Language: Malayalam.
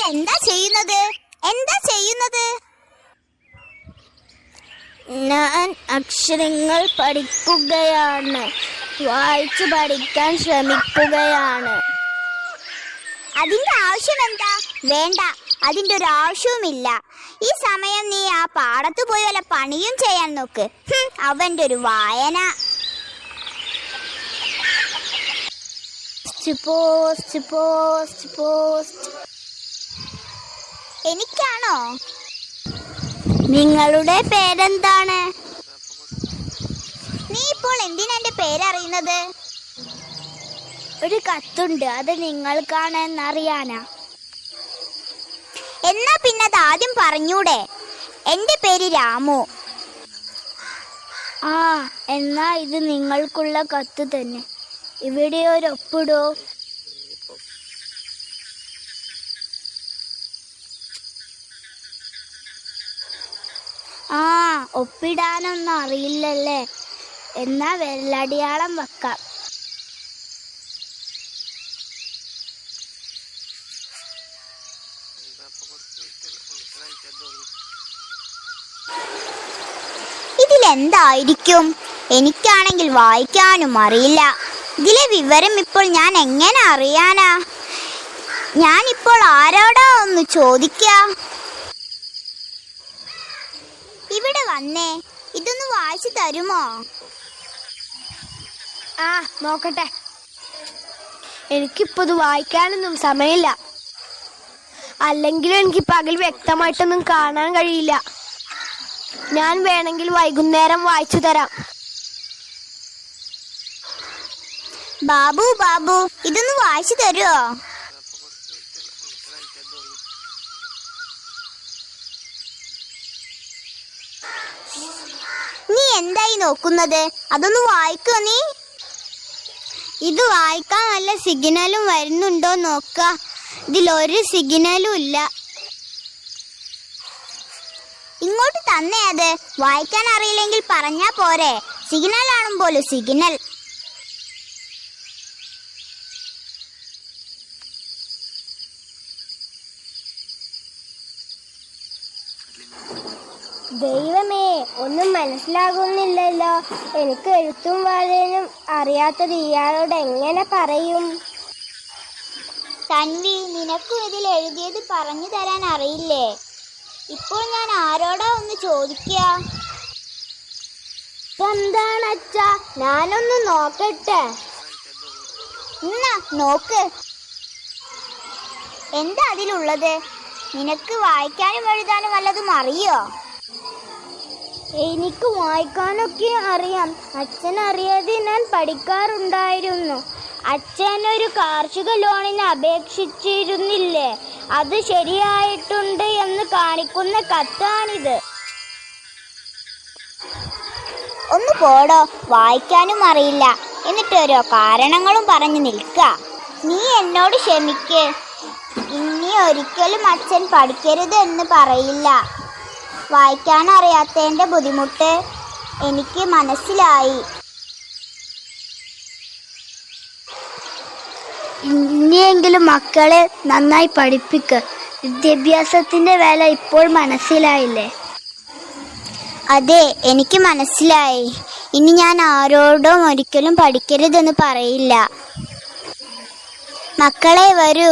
എന്താ ചെയ്യുന്നത്? ഞാൻ അക്ഷരങ്ങൾ പഠിക്കുകയാണ്. വായിച്ചു പഠിക്കാൻ ശ്രമിക്കുകയാണ്. അതിന്റെ ആവശ്യം എന്താ? വേണ്ട, അതിന്റെ ഒരു ആവശ്യവുമില്ല. ഈ സമയം നീ ആ പാടത്തു പോയി വല്ല പണിയും ചെയ്യാൻ നോക്ക്. അവന്റെ ഒരു വായന. Post post post. എനിക്കാണോ? നിങ്ങളുടെ പേരെന്താണ്? നീ ഇപ്പോൾ എന്തിനാ എന്റെ പേരറിയുന്നത്? ഒരു കത്തുണ്ട്, അത് നിങ്ങൾക്കാണെന്നറിയാനാ. എന്നാ പിന്നെ അത് ആദ്യം പറഞ്ഞൂടെ? എന്റെ പേര് രാമു. ആ, എന്നാ ഇത് നിങ്ങൾക്കുള്ള കത്ത് തന്നെ. ഇവിടെ ഒരു ഒപ്പിടോ. ആ, ഒപ്പിടാനൊന്നും അറിയില്ലല്ലേ? എന്നാ വെള്ളടിയാളം വെക്കാം. ഇതിലെന്തായിരിക്കും? എനിക്കാണെങ്കിൽ വായിക്കാനും അറിയില്ല. ഇതിലെ വിവരം ഇപ്പോൾ ഞാൻ എങ്ങനെ അറിയാനാ? ഞാനിപ്പോൾ ആരോടാ ഒന്ന് ചോദിക്കാ? ഇവിടെ വന്നേ, ഇതൊന്ന് വായിച്ചു തരുമോ? ആ, നോക്കട്ടെ. എനിക്കിപ്പോൾ ഇത് വായിക്കാനൊന്നും സമയമില്ല. അല്ലെങ്കിലും എനിക്ക് പകൽ വ്യക്തമായിട്ടൊന്നും കാണാൻ കഴിയില്ല. ഞാൻ വേണമെങ്കിൽ വൈകുന്നേരം വായിച്ചു തരാം. ബാബു, ഇതൊന്ന് വായിച്ചു തരുമോ? നീ എന്തായി നോക്കുന്നത്? അതൊന്ന് വായിക്കോ നീ. ഇത് വായിക്കാൻ വല്ല സിഗ്നലും വരുന്നുണ്ടോ നോക്ക. ഇതിലൊരു സിഗ്നലും ഇല്ല. ഇങ്ങോട്ട് തന്നെ അത്. വായിക്കാൻ അറിയില്ലെങ്കിൽ പറഞ്ഞാ പോരെ. സിഗ്നൽ ആണും പോലും സിഗ്നൽ. ദൈവമേ, ഒന്നും മനസ്സിലാകുന്നില്ലല്ലോ. എനിക്ക് എഴുത്തും വായനയും അറിയാത്തത് ഇയാളോട് എങ്ങനെ പറയും? തൻവി, നിനക്കും ഇതിൽ എഴുതിയത് പറഞ്ഞു തരാൻ അറിയില്ലേ? ഇപ്പോൾ ഞാൻ ആരോടാ ഒന്ന് ചോദിക്കുക? എന്താണച്ചാ? ഞാനൊന്ന് നോക്കട്ടെ. എന്നാ നോക്ക്. എന്താ അതിലുള്ളത്? നിനക്ക് വായിക്കാനും എഴുതാനും വല്ലതും അറിയോ? എനിക്ക് വായിക്കാനൊക്കെ അറിയാം. അച്ഛൻ അറിയാതെ ഞാൻ പഠിക്കാറുണ്ടായിരുന്നു. അച്ഛൻ ഒരു കാർഷിക ലോണിന് അപേക്ഷിച്ചിരുന്നില്ലേ? അത് ശരിയായിട്ടുണ്ട് എന്ന് കാണിക്കുന്ന കത്താണിത്. ഒന്ന് പോടോ, വായിക്കാനും അറിയില്ല എന്നിട്ട് ഓരോ കാരണങ്ങളും പറഞ്ഞു നിൽക്ക. നീ എന്നോട് ക്ഷമിക്ക്. ഇനി ഒരിക്കലും അച്ഛൻ പഠിക്കരുത് എന്ന് പറയില്ല. വായിക്കാൻ അറിയാത്തതിൻ്റെ ബുദ്ധിമുട്ട് എനിക്ക് മനസ്സിലായി. ഇനിയെങ്കിലും മക്കളെ നന്നായി പഠിപ്പിക്കുക. വിദ്യാഭ്യാസത്തിന്റെ വില ഇപ്പോൾ മനസ്സിലായില്ലേ? അതെ, എനിക്ക് മനസ്സിലായി. ഇനി ഞാൻ ആരോടും ഒരിക്കലും പഠിക്കരുതെന്ന് പറയില്ല. മക്കളെ വരൂ.